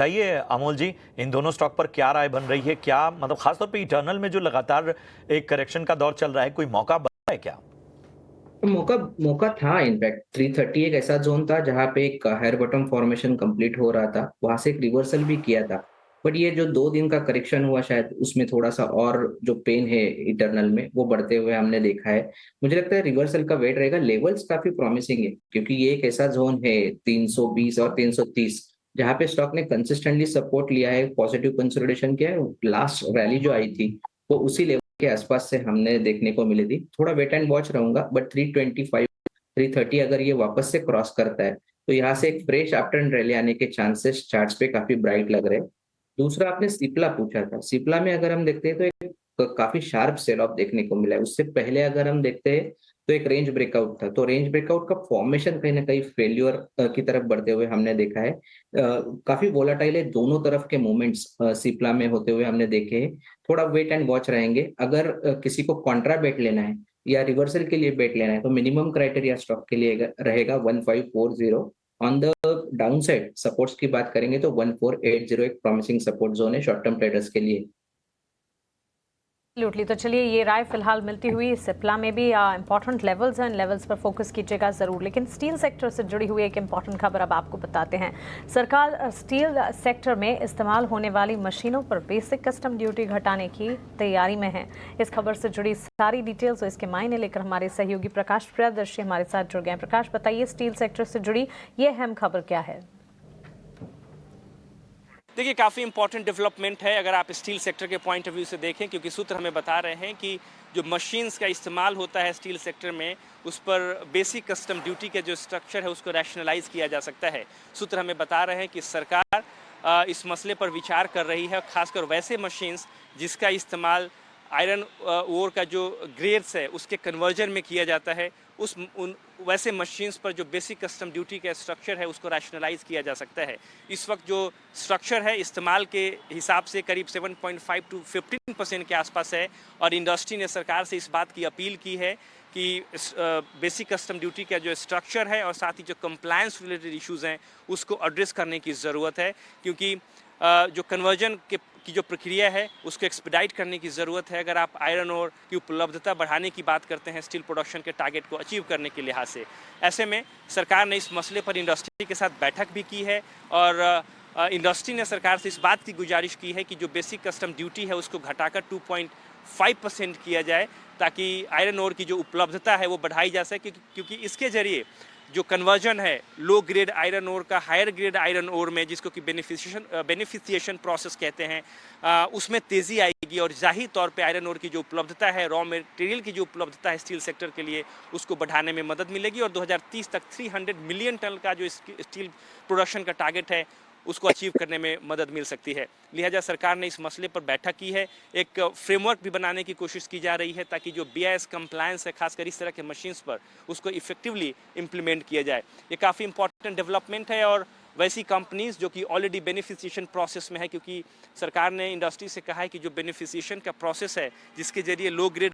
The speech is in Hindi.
बताइए अमोल जी, इन दोनों स्टॉक पर क्या राय बन रही है? क्या मतलब खासतौर पे इटर्नल में जो लगातार एक करेक्शन का दौर चल रहा है, कोई मौका बन रहा है क्या? तो मौका मौका था। इनफैक्ट 330 एक ऐसा जोन था जहां पे एक हायर बॉटम फॉर्मेशन कंप्लीट हो रहा था, वहां से एक रिवर्सल भी किया था। बट ये जो 2 दिन का करेक्शन हुआ, शायद उसमें थोड़ा सा और जो पेन है इंटरनल में वो बढ़ते हुए हमने देखा है। मुझे लगता है रिवर्सल का वेट रहेगा। लेवल्स काफी प्रॉमिसिंग है क्योंकि ये एक ऐसा जोन है 320 और 330 जहां पे स्टॉक ने कंसिस्टेंटली सपोर्ट लिया है, पॉजिटिव कंसोलिडेशन किया है। लास्ट रैली जो आई थी वो उसी लेवल के आसपास से हमने देखने को मिली थी। थोड़ा वेट एंड वॉच रहूंगा, बट 325 330 अगर ये वापस से क्रॉस करता है तो यहाँ से एक फ्रेश आफ्टर रैली आने के चांसेस चार्ट्स पे काफी ब्राइट लग रहे हैं। दूसरा, आपने सिप्ला पूछा था। सिप्ला में अगर हम देखते हैं तो एक काफी शार्प सेल ऑफ देखने को मिला है। उससे पहले अगर हम देखते हैं तो एक रेंज ब्रेकआउट था, तो रेंज ब्रेकआउट का फॉर्मेशन कहीं ना कहीं फेल्यूर की तरफ बढ़ते हुए हमने देखा है। काफी वोलाटाइल है, दोनों तरफ के मूवमेंट्स सिप्ला में होते हुए हमने देखे हैं। थोड़ा वेट एंड वॉच रहेंगे। अगर किसी को कॉन्ट्रा बेट लेना है या रिवर्सल के लिए बेट लेना है तो मिनिमम क्राइटेरिया स्टॉक के लिए रहेगा 1540। On the down side supports की बात करेंगे तो 1480 एक प्रॉमिसिंग सपोर्ट जोन है शॉर्ट टर्म ट्रेडर्स के लिए। एब्सोल्युटली। तो चलिए, ये राय फिलहाल मिलती हुई सिप्ला में भी इंपॉर्टेंट लेवल्स हैं, लेवल्स पर फोकस कीजिएगा ज़रूर। लेकिन स्टील सेक्टर से जुड़ी हुई एक इंपॉर्टेंट खबर अब आपको बताते हैं। सरकार स्टील सेक्टर में इस्तेमाल होने वाली मशीनों पर बेसिक कस्टम ड्यूटी घटाने की तैयारी में है। इस खबर से जुड़ी सारी डिटेल्स और इसके मायने लेकर हमारे सहयोगी प्रकाश प्रियदर्शी हमारे साथ जुड़ गए हैं। प्रकाश, बताइए स्टील सेक्टर से जुड़ी ये अहम खबर क्या है? देखिए, काफ़ी इंपॉर्टेंट डेवलपमेंट है अगर आप स्टील सेक्टर के पॉइंट ऑफ व्यू से देखें, क्योंकि सूत्र हमें बता रहे हैं कि जो मशीन्स का इस्तेमाल होता है स्टील सेक्टर में उस पर बेसिक कस्टम ड्यूटी का जो स्ट्रक्चर है उसको रैशनलाइज किया जा सकता है। सूत्र हमें बता रहे हैं कि सरकार इस मसले पर विचार कर रही है, खासकर वैसे मशीन्स जिसका इस्तेमाल आयरन ओर का जो ग्रेड्स है उसके कन्वर्जन में किया जाता है। वैसे मशीन्स पर जो बेसिक कस्टम ड्यूटी का स्ट्रक्चर है उसको रैशनलाइज किया जा सकता है। इस वक्त जो स्ट्रक्चर है इस्तेमाल के हिसाब से करीब 7.5 टू 15% के आसपास है, और इंडस्ट्री ने सरकार से इस बात की अपील की है कि बेसिक कस्टम ड्यूटी का जो स्ट्रक्चर है और साथ ही जो कंप्लायंस रिलेटेड इश्यूज़ हैं उसको एड्रेस करने की ज़रूरत है, क्योंकि जो कन्वर्जन की जो प्रक्रिया है उसको एक्सपेडाइट करने की ज़रूरत है। अगर आप आयरन ओर की उपलब्धता बढ़ाने की बात करते हैं स्टील प्रोडक्शन के टारगेट को अचीव करने के लिहाज से, ऐसे में सरकार ने इस मसले पर इंडस्ट्री के साथ बैठक भी की है, और इंडस्ट्री ने सरकार से इस बात की गुजारिश की है कि जो बेसिक कस्टम ड्यूटी है उसको घटाकर 2.5% किया जाए, ताकि आयरन ओर की जो उपलब्धता है वो बढ़ाई जा सके, क्योंकि इसके जरिए जो कन्वर्जन है लो ग्रेड आयरन ओर का हायर ग्रेड आयरन ओर में, जिसको कि बेनिफिशिएशन प्रोसेस कहते हैं, उसमें तेज़ी आएगी, और जाहिर तौर पे आयरन ओर की जो उपलब्धता है, रॉ मटेरियल की जो उपलब्धता है स्टील सेक्टर के लिए, उसको बढ़ाने में मदद मिलेगी, और 2030 तक 300 मिलियन टन का जो स्टील प्रोडक्शन का टारगेट है उसको अचीव करने में मदद मिल सकती है। लिहाजा सरकार ने इस मसले पर बैठक की है। एक फ्रेमवर्क भी बनाने की कोशिश की जा रही है ताकि जो BIS कंप्लायंस है खासकर इस तरह के मशीन्स पर उसको इफेक्टिवली इम्प्लीमेंट किया जाए। ये काफ़ी इंपॉर्टेंट डेवलपमेंट है, और वैसी कंपनीज जो कि ऑलरेडी बेनिफिशिएशन प्रोसेस में है, क्योंकि सरकार ने इंडस्ट्री से कहा है कि जो बेनिफिशिएशन का प्रोसेस है जिसके जरिए लो ग्रेड